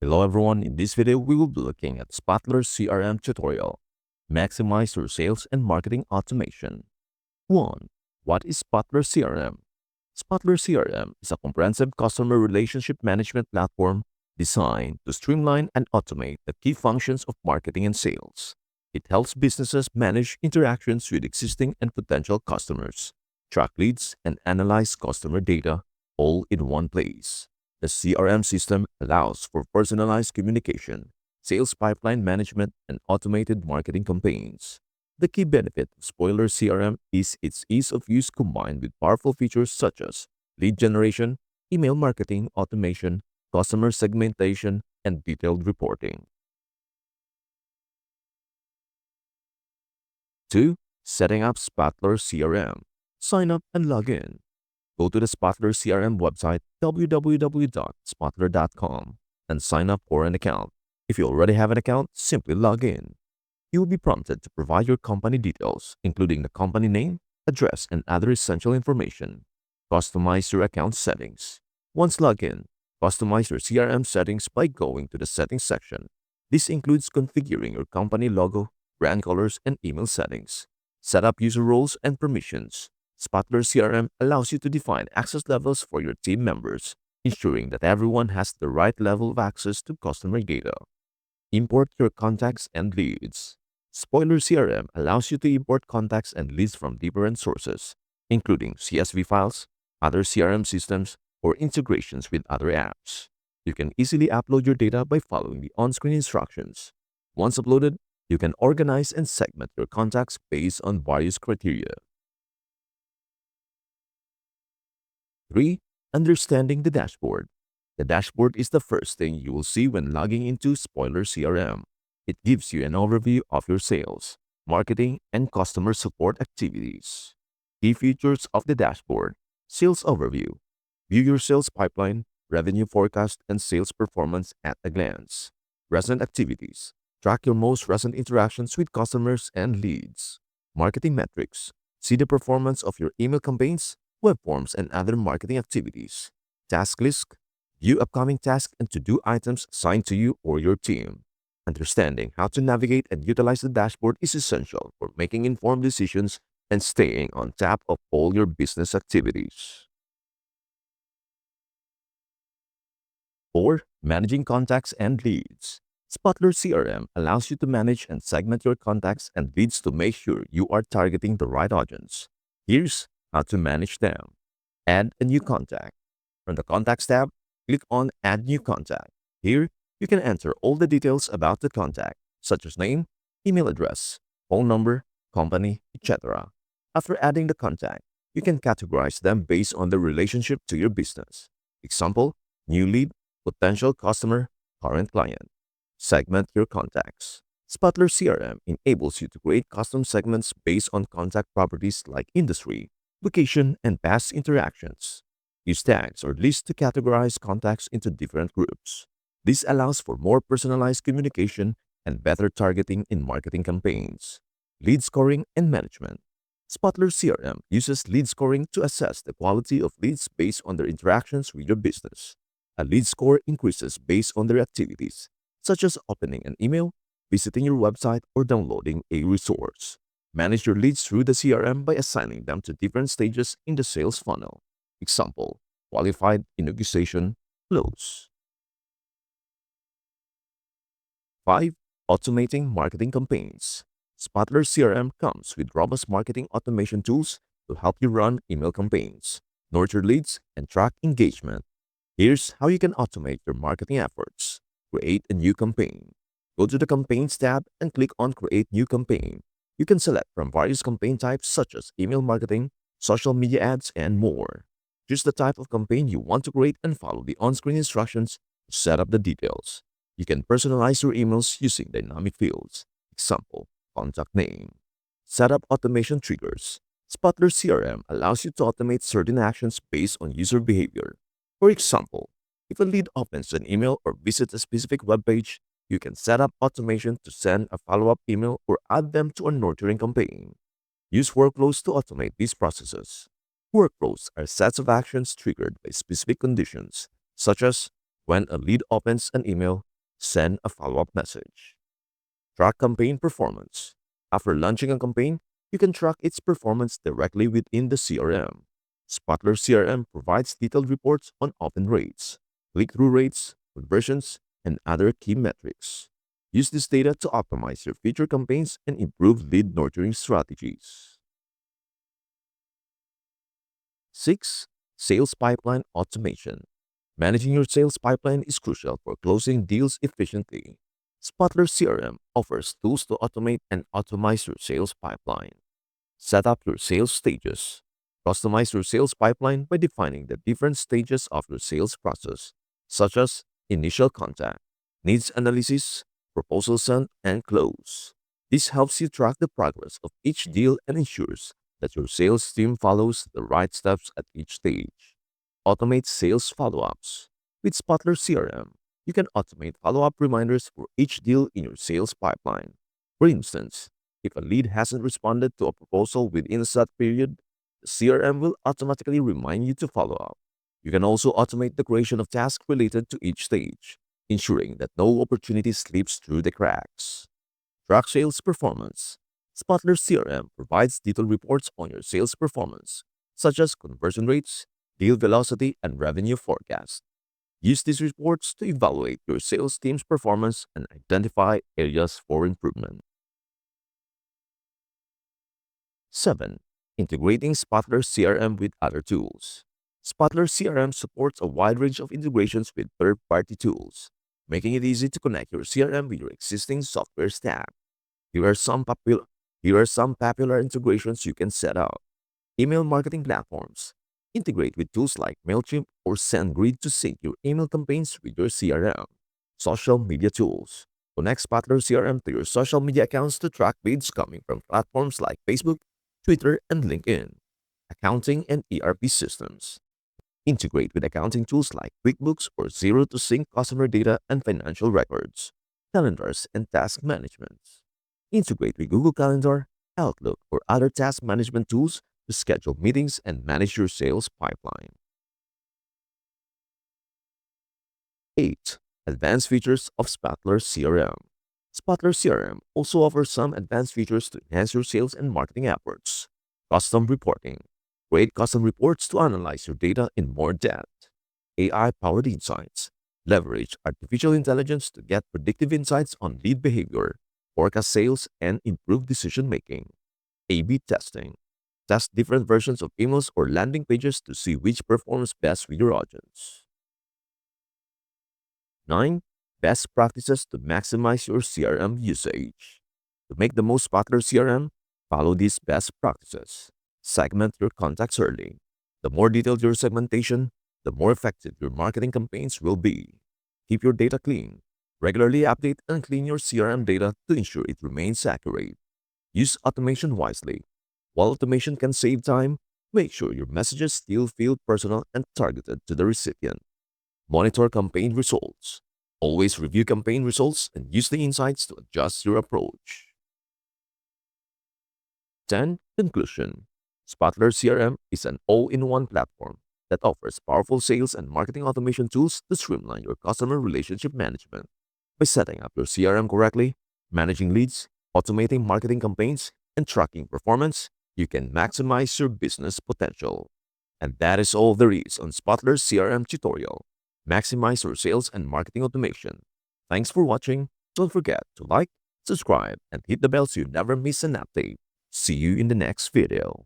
Hello everyone, in this video we will be looking at Spotler CRM tutorial. Maximize your sales and marketing automation. 1. What is Spotler CRM? Spotler CRM is a comprehensive customer relationship management platform designed to streamline and automate the key functions of marketing and sales. It helps businesses manage interactions with existing and potential customers, track leads, and analyze customer data all in one place. The CRM system allows for personalized communication, sales pipeline management, and automated marketing campaigns. The key benefit of Spoiler CRM is its ease of use combined with powerful features such as lead generation, email marketing automation, customer segmentation, and detailed reporting. 2. Setting up Spotler CRM. Sign up and log in. Go to the Spotler CRM website www.spotler.com and sign up for an account. If you already have an account, simply log in. You will be prompted to provide your company details, including the company name, address, and other essential information. Customize your account settings. Once logged in, customize your CRM settings by going to the Settings section. This includes configuring your company logo, brand colors, and email settings. Set up user roles and permissions. Spotler CRM allows you to define access levels for your team members, ensuring that everyone has the right level of access to customer data. Import your contacts and leads. Spoiler CRM allows you to import contacts and leads from different sources, including CSV files, other CRM systems, or integrations with other apps. You can easily upload your data by following the on-screen instructions. Once uploaded, you can organize and segment your contacts based on various criteria. 3. Understanding the dashboard. The dashboard is the first thing you will see when logging into Spoiler CRM. It gives you an overview of your sales, marketing, and customer support activities. Key features of the dashboard: sales overview. View your sales pipeline, revenue forecast, and sales performance at a glance. Recent activities. Track your most recent interactions with customers and leads. Marketing metrics. See the performance of your email campaigns, web forms, and other marketing activities. Task list. View upcoming tasks and to-do items assigned to you or your team. Understanding how to navigate and utilize the dashboard is essential for making informed decisions and staying on top of all your business activities. 4. Managing contacts and leads. Spotler CRM allows you to manage and segment your contacts and leads to make sure you are targeting the right audience. Here's how to manage them. Add a new contact. From the Contacts tab, click on Add New Contact. Here, you can enter all the details about the contact, such as name, email address, phone number, company, etc. After adding the contact, you can categorize them based on the relationship to your business. Example, new lead, potential customer, current client. Segment your contacts. Spotler CRM enables you to create custom segments based on contact properties like industry, location, and past interactions. Use tags or lists to categorize contacts into different groups. This allows for more personalized communication and better targeting in marketing campaigns. Lead scoring and management. Spotler CRM uses lead scoring to assess the quality of leads based on their interactions with your business. A lead score increases based on their activities, such as opening an email, visiting your website, or downloading a resource. Manage your leads through the CRM by assigning them to different stages in the sales funnel. Example, qualified, inauguration, close. 5. Automating marketing campaigns. Spotler CRM comes with robust marketing automation tools to help you run email campaigns, nurture leads, and track engagement. Here's how you can automate your marketing efforts. Create a new campaign. Go to the Campaigns tab and click on Create New Campaign. You can select from various campaign types such as email marketing, social media ads, and more. Choose the type of campaign you want to create and follow the on-screen instructions to set up the details. You can personalize your emails using dynamic fields. Example, contact name. Set up automation triggers. Spotler CRM allows you to automate certain actions based on user behavior. For example, if a lead opens an email or visits a specific web page, you can set up automation to send a follow-up email or add them to a nurturing campaign. Use workflows to automate these processes. Workflows are sets of actions triggered by specific conditions, such as when a lead opens an email, Send a follow-up message. Track campaign performance. After launching a campaign, you can track its performance directly within the CRM. Spotler CRM provides detailed reports on open rates, click-through rates, conversions, and other key metrics. Use this data to optimize your future campaigns and improve lead nurturing strategies. 6. Sales pipeline automation. Managing your sales pipeline is crucial for closing deals efficiently. Spotler CRM offers tools to automate and optimize your sales pipeline. Set up your sales stages. Customize your sales pipeline by defining the different stages of your sales process, such as initial contact, needs analysis, proposal sent, and close. This helps you track the progress of each deal and ensures that your sales team follows the right steps at each stage. Automate sales follow-ups. With Spotler CRM, you can automate follow-up reminders for each deal in your sales pipeline. For instance, if a lead hasn't responded to a proposal within a set period, the CRM will automatically remind you to follow up. You can also automate the creation of tasks related to each stage, ensuring that no opportunity slips through the cracks. Track sales performance. Spotler CRM provides detailed reports on your sales performance, such as conversion rates, deal velocity, and revenue forecast. Use these reports to evaluate your sales team's performance and identify areas for improvement. 7. Integrating Spotler CRM with other tools. Spotler CRM supports a wide range of integrations with third-party tools, making it easy to connect your CRM with your existing software stack. Here are some popular Here are some popular integrations you can set up. Email marketing platforms. Integrate with tools like MailChimp or SendGrid to sync your email campaigns with your CRM. Social media tools. Connect Spotler CRM to your social media accounts to track leads coming from platforms like Facebook, Twitter, and LinkedIn. Accounting and ERP systems. Integrate with accounting tools like QuickBooks or Xero to sync customer data and financial records. Calendars and task management. Integrate with Google Calendar, Outlook, or other task management tools to schedule meetings and manage your sales pipeline. 8. Advanced features of Spotler CRM. Spotler CRM also offers some advanced features to enhance your sales and marketing efforts. Custom reporting. Create custom reports to analyze your data in more depth. AI-powered insights. Leverage artificial intelligence to get predictive insights on lead behavior, forecast sales, and improve decision-making. A/B testing. Test different versions of emails or landing pages to see which performs best with your audience. 9. Best practices to maximize your CRM usage. To make the most popular CRM, follow these best practices. Segment your contacts early. The more detailed your segmentation, the more effective your marketing campaigns will be. Keep your data clean. Regularly update and clean your CRM data to ensure it remains accurate. Use automation wisely. While automation can save time, make sure your messages still feel personal and targeted to the recipient. Monitor campaign results. Always review campaign results and use the insights to adjust your approach. 10. Conclusion. Spotler CRM is an all-in-one platform that offers powerful sales and marketing automation tools to streamline your customer relationship management. By setting up your CRM correctly, managing leads, automating marketing campaigns, and tracking performance, you can maximize your business potential. And that is all there is on Spotler's CRM tutorial. Maximize your sales and marketing automation. Thanks for watching. Don't forget to like, subscribe, and hit the bell so you never miss an update. See you in the next video.